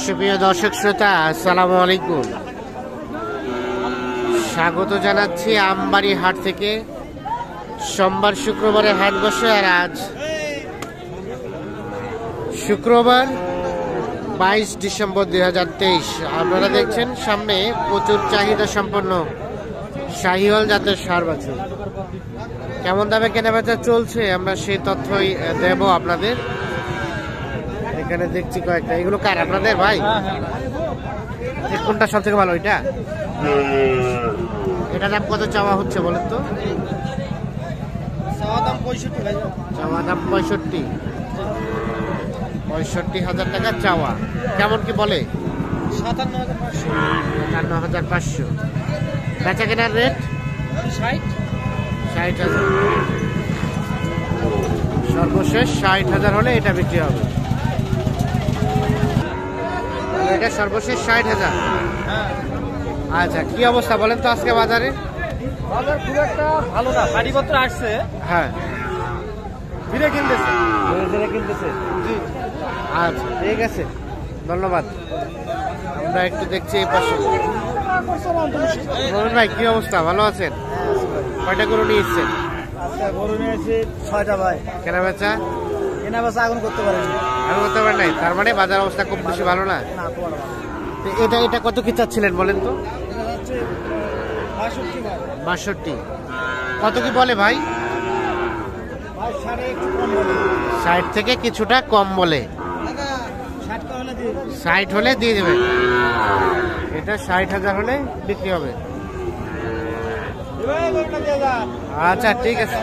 সুপ্রিয় দর্শক শ্রোতা, আসসালামু আলাইকুম। স্বাগত জানাচ্ছি আমবাড়ি হাট থেকে। সোমবার শুক্রবারে হাট বসে, আর আজ শুক্রবার 22 ডিসেম্বর 2023। আপনারা দেখছেন সামনে প্রচুর চাহিদা সম্পন্ন শাহিওয়াল জাতের ষাঁড় বাছুর। কেমন দামে কেনাবেচা চলছে আমরা সেই তথ্যই দেব আপনাদের। এখানে দেখছি কয়েকটা। এগুলো কার? আপনাদের ভাই? কোনটা সব থেকে ভালো? এটা দাম কত চাওয়া হচ্ছে বলেন তো? চাওয়া দাম 65,000 টাকা চাওয়া। কেমন কি বলে? 57,500। বেচা কেনার রেট 60,000। সর্বশেষ 60,000 হলে এটা বিক্রি হবে। এটা সর্বশেষ 60,000। আচ্ছা, কি অবস্থা বলেন তো আজকে বাজারে? বাজার খুব একটা ভালো না, গাড়িপত্র আসছে। হ্যাঁ, ধীরে কিনতেছে। জি, আচ্ছা ঠিক আছে, ধন্যবাদ। আমরা একটু দেখছি এই পাশে। মোহন ভাই, কি অবস্থা? ভালো আছেন? কয়টা গরু নিয়ে এসছেন? আচ্ছা, গরু নিয়েছি 6টা ভাই। কেনা বেচা এখন করতে পারেন নাই? তার মানে বাজার অবস্থা খুব বেশি ভালো না। এটা কত কি চাচ্ছিলেন বলেন তো? 62। কত কি বলে ভাই? 60 থেকে কিছুটা কম বলে। 60 হলে দিয়ে দেবে। এটা 60,000 হলে বিক্রি হবে। আচ্ছা ঠিক আছে।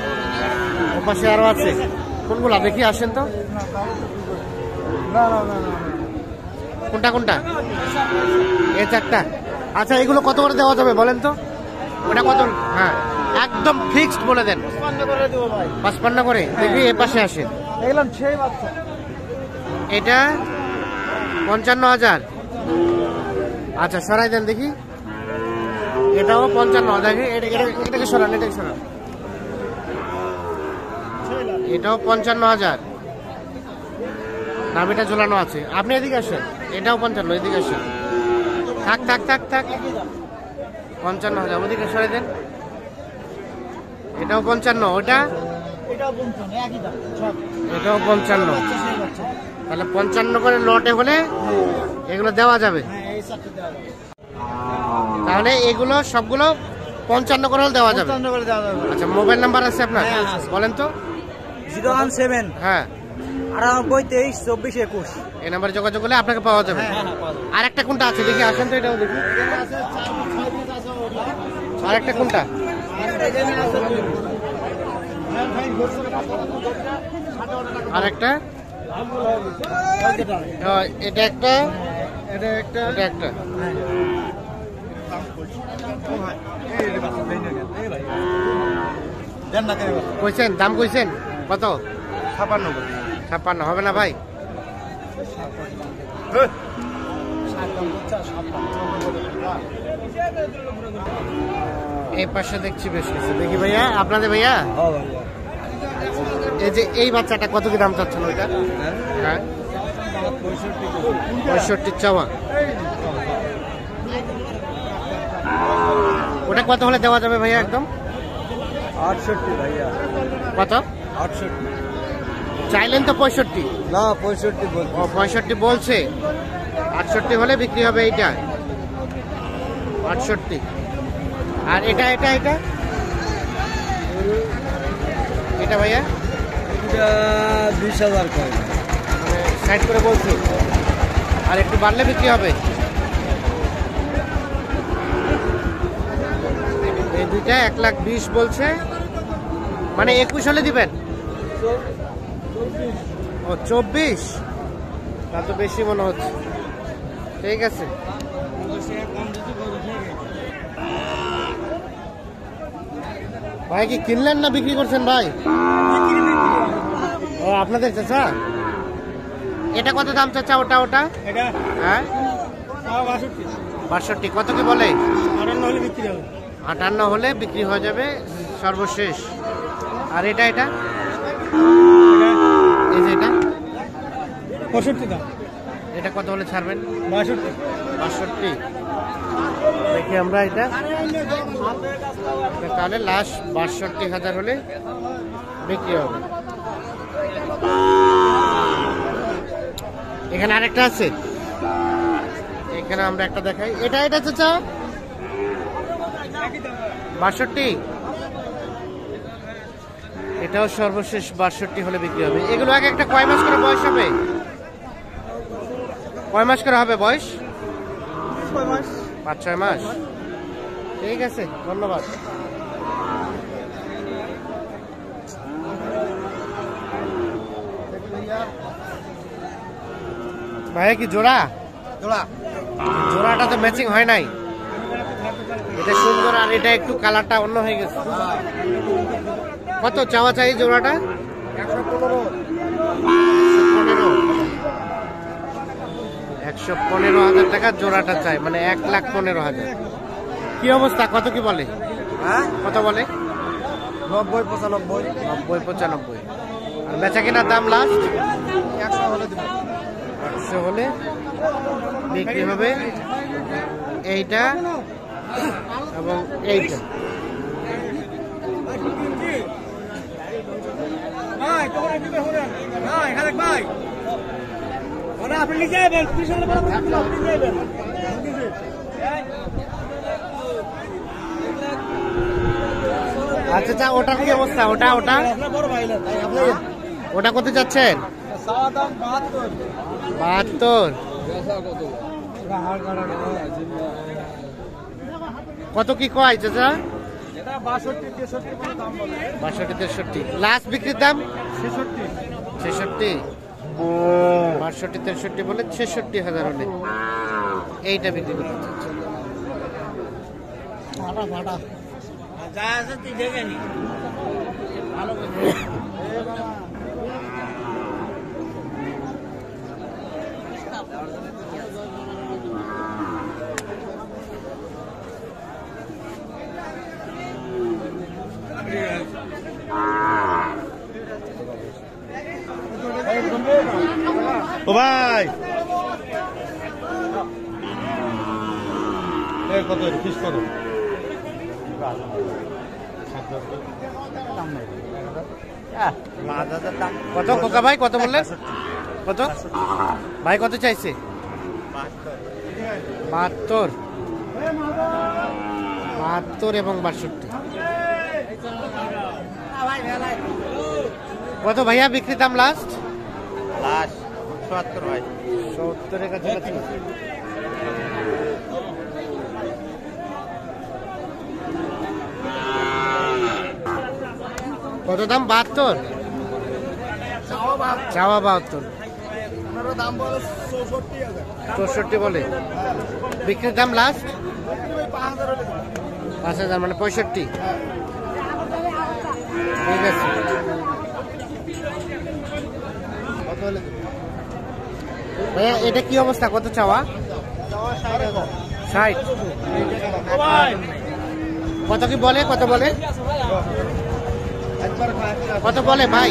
ওপাশে আরো আছে। কোনগুলা দেখি, আসেন তো। কোনটা? এই 4টা। আচ্ছা, এগুলো কত করে দেওয়া যাবে বলেন তো? ওটা কত? হ্যাঁ, একদম ফিক্সড বলে দেন। 55 করে। দেখি এ পাশে আসেন। এটা 55,000। আচ্ছা, সরাই দেন দেখি। এটাও 55। দেখি এটাকে সরান। এটাও 55,000। দামিটা ঝোলানো আছে। আপনি এদিকে আসেন। এটাও 55। এদিকে আসেন। থাক 55,000। ওদিকে সরাই দেন। এটাও 55। ওটা এটাও 55। তাহলে 55 করে লটে হলে এগুলো দেওয়া যাবে। তাহলে এগুলো সবগুলো 55 করে হলে দেওয়া যাবে। আচ্ছা, মোবাইল নাম্বার আছে আপনার? বলেন তো। 017 হ্যাঁ 98 23 24 21। এই নাম্বারে যোগাযোগ করলে আপনাকে পাওয়া যাবে। আর একটা কোনটা আছে দেখি, আসেন তো। এটাও দেখি। আর একটা কোনটা? আর একটা এটা একটা। কইছেন দাম? কইছেন কত? 56 হবে না ভাই? এই পাশে দেখছি বেশ কিছু। দেখি ভাইয়া, আপনাদের ভাইয়া। এই যে এই বাচ্চাটা কত কি দাম চাচ্ছেন ওইটা? হ্যাঁ, 65 চাওয়া। ওটা কত হলে দেওয়া যাবে ভাইয়া একদম? 68 ভাইয়া। কত? 68 চাইলেন তো 65? না, 65 বলছি। ও 65 বলছে। 68 হলে বিক্রি হবে এইটা। 68। আর এটা ভাইয়া? এটা 20,000 করে, মানে 60 করে বলছে। আর একটু বাড়লে বিক্রি হবে। এই দুইটা 1,20,000 বলছে, মানে 21 হলে দিবেন। ও 24, তা তো বেশি মনে হচ্ছে। ঠিক আছে, ভাই কি কিনলেন না বিক্রি করছেন ভাই? ও আপনাদের চাচা। এটা কত দাম চাচা? ওটা হ্যাঁ 62। কত কি বলে? 58 হলে বিক্রি হয়ে যাবে সর্বশেষ। আর এটা এই যে এটা 65 দাম। এটা কত হলে ছাড়বেন? 62। 62। দেখি আমরা এটা তাহলে লাস্ট 62,000 হলে বিক্রি হবে। এখানে আরেকটা আছে, এখানে আমরা একটা দেখাই। এটা চাচা 62। এটাও সর্বশেষ 62 হলে বিক্রি হবে। এগুলো এক একটা কয় মাস করে বয়স হবে? কয় মাস করে হবে বয়স? 5-6 মাস। ঠিক আছে, ধন্যবাদ। ভাইয়া কি জোড়া? জোড়াটা তো ম্যাচিং হয় নাই। এটা সুন্দর, আর এটা একটু কালারটা অন্য হয়ে গেছে। কত চাওয়া চাই জোড়াটা? 115,000 টাকা জোড়াটা চাই, মানে 1,15,000। কি অবস্থা, কত কি বলে? কত বলে? 90-95। 90-95। আর বেচা কেনার দাম লাস্ট 100 হলে দেব। 100 হলে বিক্রি হবে। এইটা এবং এইটা। ভাই তোমরা দিবে হলেন ভাই খালেক ভাই ওরা আপনি নিয়ে যাবেন পিছনে বড় বড় আপনি নিয়ে যাবেন। আচ্ছা, ওটার কি অবস্থা? ওটা আপনার বড় ভাই না তাই আপনি ওটা কত যাচ্ছেন? সাওয়া দাম 72। 72। কত হাড় কাটা কত কি কয় চাচা? এটা 62-63 কোন দাম বলে? 62-63। লাস্ট বিক্রির দাম 66। 66। 62-63 বলে 66,000 হলে এইটা বিক্রি করতে চাচ্ছি। ফাটা যা আছে তুই দেখে নি ভালো ও ভাই কত ফিস কত? কত খোকা ভাই, কত বললেন? কত ভাই, কত চাইছে? 72। 72 এবং 62। কত ভাইয়া বিক্রি দাম লাস্ট? 70 ভাই। 70 এর কাছাকাছি। কত দাম? 72। চাওয়া 72। দাম বলে 64,000। 64 বলে। বিক্রির দাম লাস্ট 5,000, মানে 65। ঠিক আছে। ভাইয়া এটা কি অবস্থা, কত চাওয়া? 60। কত কি বলে, কত বলে, কত বলে ভাই?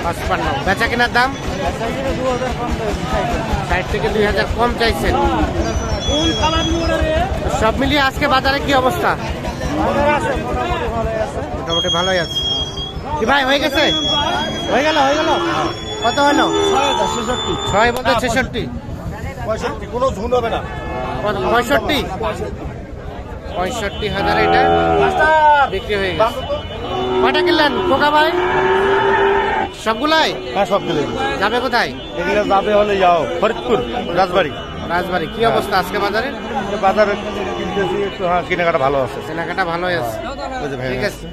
55। বেচা কেনার দাম 60 থেকে 2,000 কম চাইছেন। সব মিলিয়ে আজকে বাজারে কি অবস্থা? মোটামুটি ভালোই আছে। কি ভাই হয়ে গেছে? হয়ে গেল। কত হলো? 6 বলতে 66। 65 কোনো ঝুন হবে না। 65। 65,000 এটা বিক্রি হয়ে গেছে। কয়টা কিনলেন খোকা ভাই? সবগুলাই? হ্যাঁ সব দিলে যাবে কোথায়? এগুলো যাবে হলে যাও ফরিদপুর, রাজবাড়ি। রাজবাড়ি। কি অবস্থা আজকে বাজারে? বাজারে কিনতেছি একটু, হ্যাঁ কেনাকাটা ভালো আছে। কেনাকাটা ভালোই আছে। বুঝে ভাই ঠিক আছে।